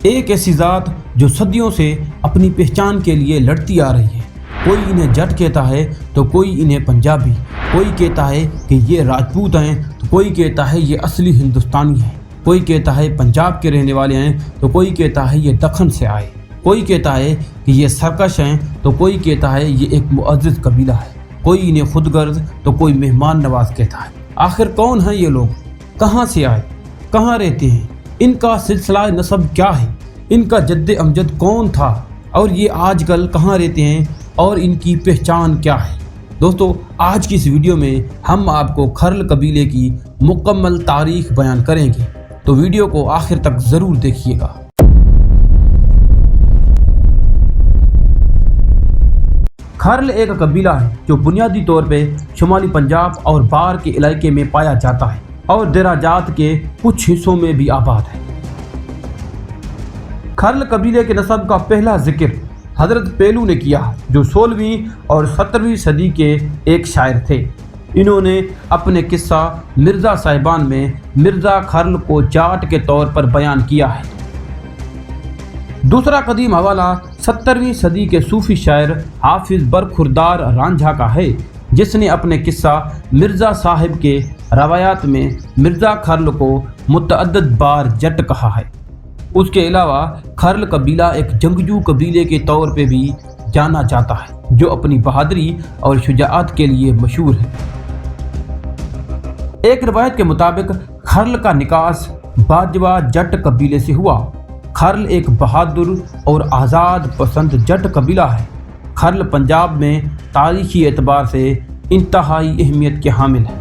ایک ایسی ذات جو صدیوں سے اپنی پہچان کے لیے لڑتی آ رہی ہے۔ کوئی انہیں جٹ کہتا ہے تو کوئی انہیں پنجابی، کوئی کہتا ہے کہ یہ راجپوت ہیں تو کوئی کہتا ہے یہ اصلی ہندوستانی ہیں، کوئی کہتا ہے پنجاب کے رہنے والے ہیں تو کوئی کہتا ہے یہ دکن سے آئے، کوئی کہتا ہے کہ یہ سرکش ہیں تو کوئی کہتا ہے یہ ایک معزز قبیلہ ہے، کوئی انہیں خود غرض تو کوئی مہمان نواز کہتا ہے۔ آخر کون ہیں یہ لوگ؟ کہاں سے آئے؟ کہاں رہتے ہیں؟ ان کا سلسلہ نسب کیا ہے؟ ان کا جد امجد کون تھا؟ اور یہ آج کل کہاں رہتے ہیں اور ان کی پہچان کیا ہے؟ دوستو، آج کی اس ویڈیو میں ہم آپ کو کھرل قبیلے کی مکمل تاریخ بیان کریں گے، تو ویڈیو کو آخر تک ضرور دیکھیے گا۔ کھرل ایک قبیلہ ہے جو بنیادی طور پہ شمالی پنجاب اور بار کے علاقے میں پایا جاتا ہے اور دراجات کے کچھ حصوں میں بھی آباد ہے۔ کھرل قبیلے کے نسب کا پہلا ذکر حضرت پیلو نے کیا، جو 16ویں اور 17ویں صدی کے ایک شاعر تھے۔ انہوں نے اپنے قصہ مرزا صاحبان میں مرزا کھرل کو جاٹ کے طور پر بیان کیا ہے۔ دوسرا قدیم حوالہ 17ویں صدی کے صوفی شاعر حافظ برخوردار رانجھا کا ہے، جس نے اپنے قصہ مرزا صاحب کے روایات میں مرزا کھرل کو متعدد بار جٹ کہا ہے۔ اس کے علاوہ کھرل قبیلہ ایک جنگجو قبیلے کے طور پہ بھی جانا جاتا ہے، جو اپنی بہادری اور شجاعت کے لیے مشہور ہے۔ ایک روایت کے مطابق کھرل کا نکاس باجوہ جٹ قبیلے سے ہوا۔ کھرل ایک بہادر اور آزاد پسند جٹ قبیلہ ہے۔ کھرل پنجاب میں تاریخی اعتبار سے انتہائی اہمیت کے حامل ہے۔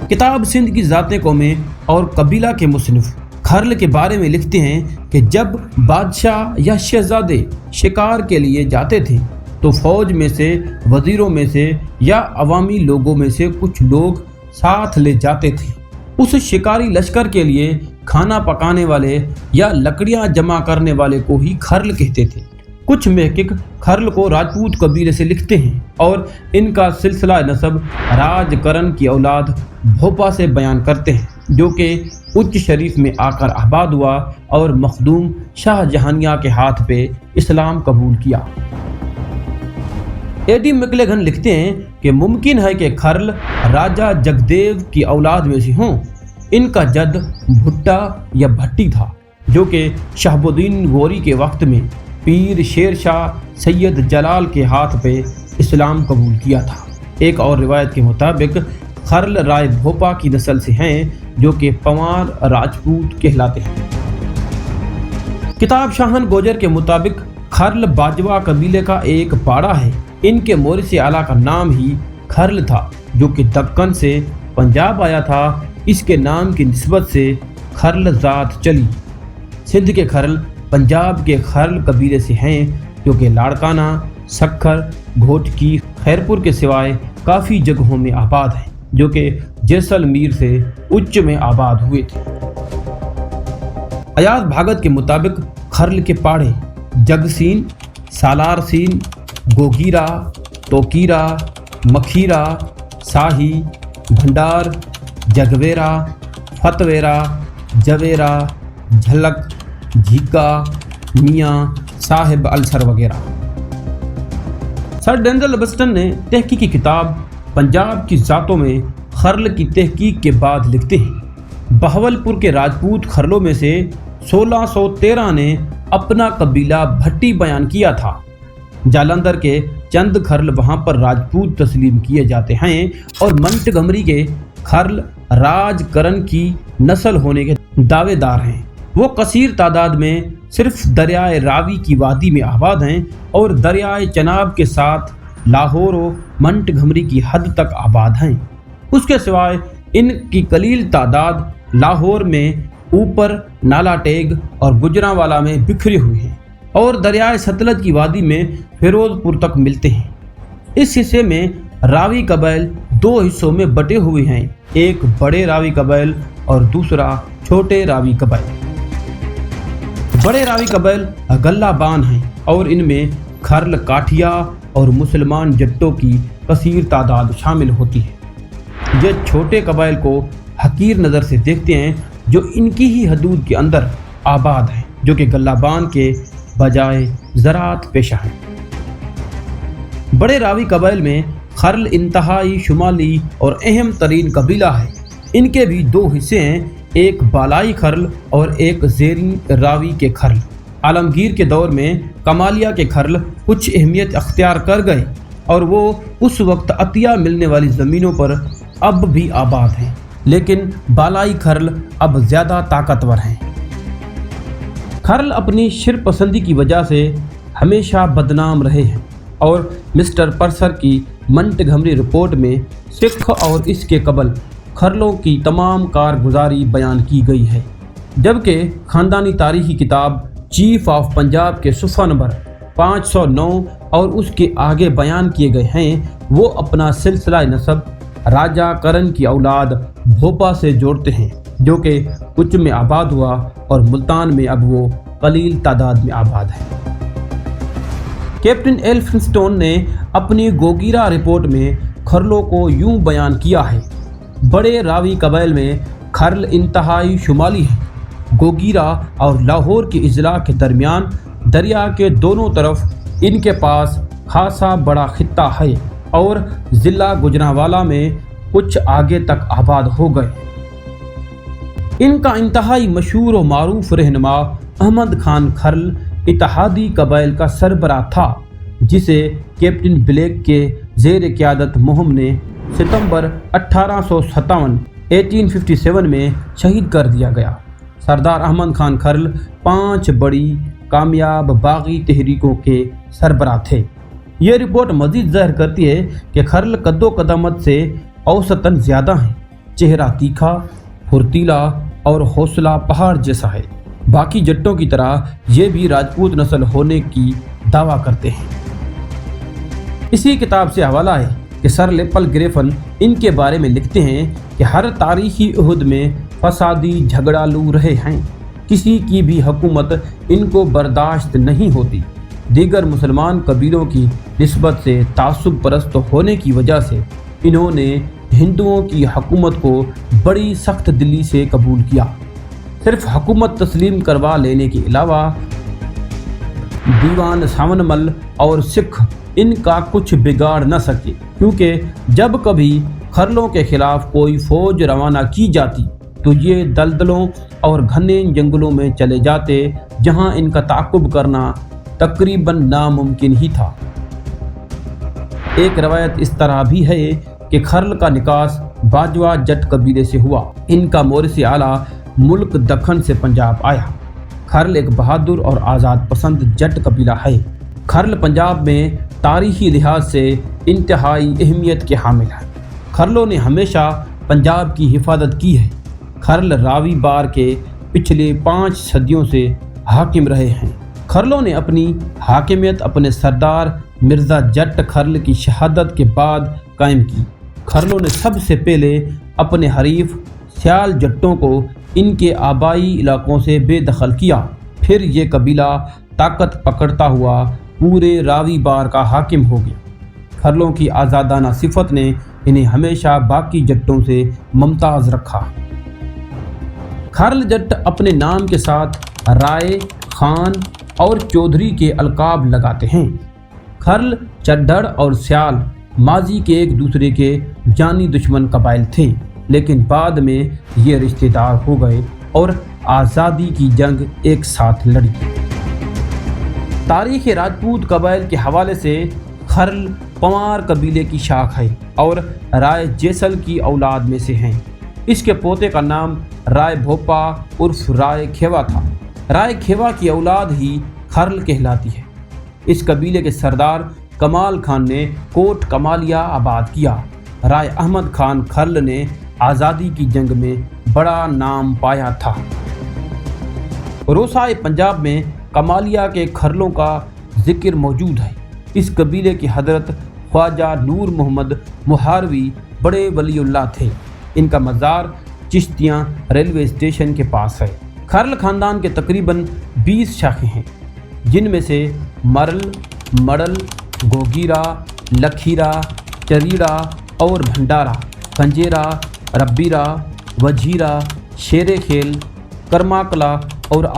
کتاب سندھ کی ذاتیں قومیں اور قبیلہ کے مصنف کھرل کے بارے میں لکھتے ہیں کہ جب بادشاہ یا شہزادے شکار کے لیے جاتے تھے تو فوج میں سے، وزیروں میں سے یا عوامی لوگوں میں سے کچھ لوگ ساتھ لے جاتے تھے۔ اس شکاری لشکر کے لیے کھانا پکانے والے یا لکڑیاں جمع کرنے والے کو ہی کھرل کہتے تھے۔ کچھ محقق کھرل کو راجپوت قبیلے سے لکھتے ہیں اور ان کا سلسلہ نسب راج کرن کی اولاد بھوپا سے بیان کرتے ہیں، جو کہ اچ شریف میں آ کر آباد ہوا اور مخدوم شاہ جہانیہ کے ہاتھ پہ اسلام قبول کیا۔ ایڈی مکلے گھن لکھتے ہیں کہ ممکن ہے کہ کھرل راجہ جگدیو کی اولاد میں سے ہوں۔ ان کا جد بھٹا یا بھٹی تھا، جو کہ شہاب الدین غوری کے وقت میں پیر شیر شاہ سید جلال کے ہاتھ پہ اسلام قبول کیا تھا۔ ایک اور روایت کے مطابق کھرل رائے بھوپا کی نسل سے ہیں، جو کہ پوار راجپوت کہلاتے ہیں۔ کتاب شاہن گوجر کے مطابق کھرل باجوہ قبیلے کا ایک پاڑا ہے۔ ان کے مورث اعلیٰ کا نام ہی کھرل تھا، جو کہ دکن سے پنجاب آیا تھا۔ اس کے نام کی نسبت سے کھرل ذات چلی۔ سندھ کے کھرل پنجاب کے کھرل قبیلے سے ہیں، جو کہ لاڑکانہ، سکھر، گھوٹکی، خیرپور کے سوائے کافی جگہوں میں آباد ہیں، جو کہ جیسلمیر سے اچ میں آباد ہوئے تھے۔ ایاز بھاگت کے مطابق کھرل کے پاڑے جگسین، سالار سین، گوگیرا، توکیرا، مکھیرا، ساہی، بھنڈار، جگویرا، فتویرا، جویرا، جھلک، جھیکا، میاں، صاحب السر وغیرہ۔ سر ڈینزل بسٹن نے تحقیقی کتاب پنجاب کی ذاتوں میں کھرل کی تحقیق کے بعد لکھتے ہیں، بہاولپور کے راجپوت کھرلوں میں سے 1613 نے اپنا قبیلہ بھٹی بیان کیا تھا۔ جالندھر کے چند کھرل وہاں پر راجپوت تسلیم کیے جاتے ہیں، اور منٹگمری کے کھرل راج کرن کی نسل ہونے کے دعوے دار ہیں۔ وہ کثیر تعداد میں صرف دریائے راوی کی وادی میں آباد ہیں اور دریائے چناب کے ساتھ لاہور و منٹگمری کی حد تک آباد ہیں۔ اس کے سوائے ان کی قلیل تعداد لاہور میں اوپر نالا ٹیگ اور گجرانوالا میں بکھرے ہوئے ہیں اور دریائے ستلج کی وادی میں فیروز پور تک ملتے ہیں۔ اس حصے میں راوی قبائل دو حصوں میں بٹے ہوئے ہیں، ایک بڑے راوی قبائل اور دوسرا چھوٹے راوی قبائل۔ بڑے راوی قبائل غلہ بان ہیں اور ان میں کھرل کاٹھیا اور مسلمان جٹوں کی کثیر تعداد شامل ہوتی ہے۔ یہ چھوٹے قبائل کو حقیر نظر سے دیکھتے ہیں جو ان کی ہی حدود کے اندر آباد ہیں جو کہ گلابان کے بجائے زراعت پیشہ ہیں۔ بڑے راوی قبائل میں خرل انتہائی شمالی اور اہم ترین قبیلہ ہے۔ ان کے بھی دو حصے ہیں، ایک بالائی خرل اور ایک زیریں راوی کے خرل۔ عالمگیر کے دور میں کمالیہ کے خرل کچھ اہمیت اختیار کر گئے اور وہ اس وقت عطیہ ملنے والی زمینوں پر اب بھی آباد ہیں، لیکن بالائی خرل اب زیادہ طاقتور ہیں۔ خرل اپنی شر پسندی کی وجہ سے ہمیشہ بدنام رہے ہیں اور مسٹر پرسر کی منٹگمری رپورٹ میں سکھ اور اس کے قبل خرلوں کی تمام کارگزاری بیان کی گئی ہے، جبکہ خاندانی تاریخی کتاب چیف آف پنجاب کے صفحہ نمبر 509 اور اس کے آگے بیان کیے گئے ہیں۔ وہ اپنا سلسلہ نسب راجہ کرن کی اولاد بھوپا سے جوڑتے ہیں جو کہ کچھ میں آباد ہوا اور ملتان میں اب وہ قلیل تعداد میں آباد ہے۔ کیپٹن ایلفنسٹون نے اپنی گوگیرا رپورٹ میں خرلوں کو یوں بیان کیا ہے: بڑے راوی قبائل میں خرل انتہائی شمالی ہیں۔ گوگیرا اور لاہور کے اضلاع کے درمیان دریا کے دونوں طرف ان کے پاس خاصا بڑا خطہ ہے اور ضلع گجرانوالہ میں کچھ آگے تک آباد ہو گئے۔ ان کا انتہائی مشہور و معروف رہنما احمد خان خرل اتحادی قبائل کا سربراہ تھا، جسے کیپٹن بلیک کے زیر قیادت مہم نے ستمبر 1857 میں شہید کر دیا گیا۔ سردار احمد خان خرل 5 بڑی کامیاب باغی تحریکوں کے سربراہ تھے۔ یہ رپورٹ مزید ظاہر کرتی ہے کہ خرل قد و قدامت سے اوسطاً زیادہ ہیں، چہرہ تیکھا، پھرتیلا اور حوصلہ پہاڑ جیسا ہے۔ باقی جٹوں کی طرح یہ بھی راجپوت نسل ہونے کی دعویٰ کرتے ہیں۔ اسی کتاب سے حوالہ ہے کہ سر لیپل گریفن ان کے بارے میں لکھتے ہیں کہ ہر تاریخی عہد میں فسادی جھگڑالو رہے ہیں، کسی کی بھی حکومت ان کو برداشت نہیں ہوتی۔ دیگر مسلمان قبیلوں کی نسبت سے تعصب پرست ہونے کی وجہ سے انہوں نے ہندوؤں کی حکومت کو بڑی سخت دلی سے قبول کیا۔ صرف حکومت تسلیم کروا لینے کے علاوہ دیوان ساون مل اور سکھ ان کا کچھ بگاڑ نہ سکے، کیونکہ جب کبھی خرلوں کے خلاف کوئی فوج روانہ کی جاتی تو یہ دلدلوں اور گھنے جنگلوں میں چلے جاتے، جہاں ان کا تعاقب کرنا تقریباً ناممکن ہی تھا۔ ایک روایت اس طرح بھی ہے کہ خرل کا نکاس باجوہ جٹ قبیلے سے ہوا۔ ان کا مورث اعلیٰ ملک دکن سے پنجاب آیا۔ خرل ایک بہادر اور آزاد پسند جٹ قبیلہ ہے۔ خرل پنجاب میں تاریخی لحاظ سے انتہائی اہمیت کے حامل ہیں۔ خرلوں نے ہمیشہ پنجاب کی حفاظت کی ہے۔ خرل راوی بار کے پچھلے 5 صدیوں سے حاکم رہے ہیں۔ خرلوں نے اپنی حاکمیت اپنے سردار مرزا جٹ خرل کی شہادت کے بعد قائم کی۔ خرلوں نے سب سے پہلے اپنے حریف سیال جٹوں کو ان کے آبائی علاقوں سے بے دخل کیا، پھر یہ قبیلہ طاقت پکڑتا ہوا پورے راوی بار کا حاکم ہو گیا۔ خرلوں کی آزادانہ صفت نے انہیں ہمیشہ باقی جٹوں سے ممتاز رکھا۔ خرل جٹ اپنے نام کے ساتھ رائے، خان اور چودھری کے القاب لگاتے ہیں۔ خرل، چڈھڑ اور سیال ماضی کے ایک دوسرے کے جانی دشمن قبائل تھے، لیکن بعد میں یہ رشتہ دار ہو گئے اور آزادی کی جنگ ایک ساتھ لڑی۔ تاریخ راجپوت قبائل کے حوالے سے خرل پوار قبیلے کی شاخ ہے اور رائے جیسل کی اولاد میں سے ہیں۔ اس کے پوتے کا نام رائے بھوپا عرف رائے کھیوا تھا۔ رائے کھیوا کی اولاد ہی خرل کہلاتی ہے۔ اس قبیلے کے سردار کمال خان نے کوٹ کمالیہ آباد کیا۔ رائے احمد خان خرل نے آزادی کی جنگ میں بڑا نام پایا تھا۔ روسائے پنجاب میں کمالیہ کے خرلوں کا ذکر موجود ہے۔ اس قبیلے کی حضرت خواجہ نور محمد محاروی بڑے ولی اللہ تھے۔ ان کا مزار چشتیاں ریلوے اسٹیشن کے پاس ہے۔ خرل خاندان کے تقریباً 20 شاخیں ہیں، جن میں سے مرل، مڑل، گوگیرا، لکھیرا، چریڑا اور بھنڈارا، کنجیرا، ربیرا، وجھیرا، شیر کھیل، کرماکلا اور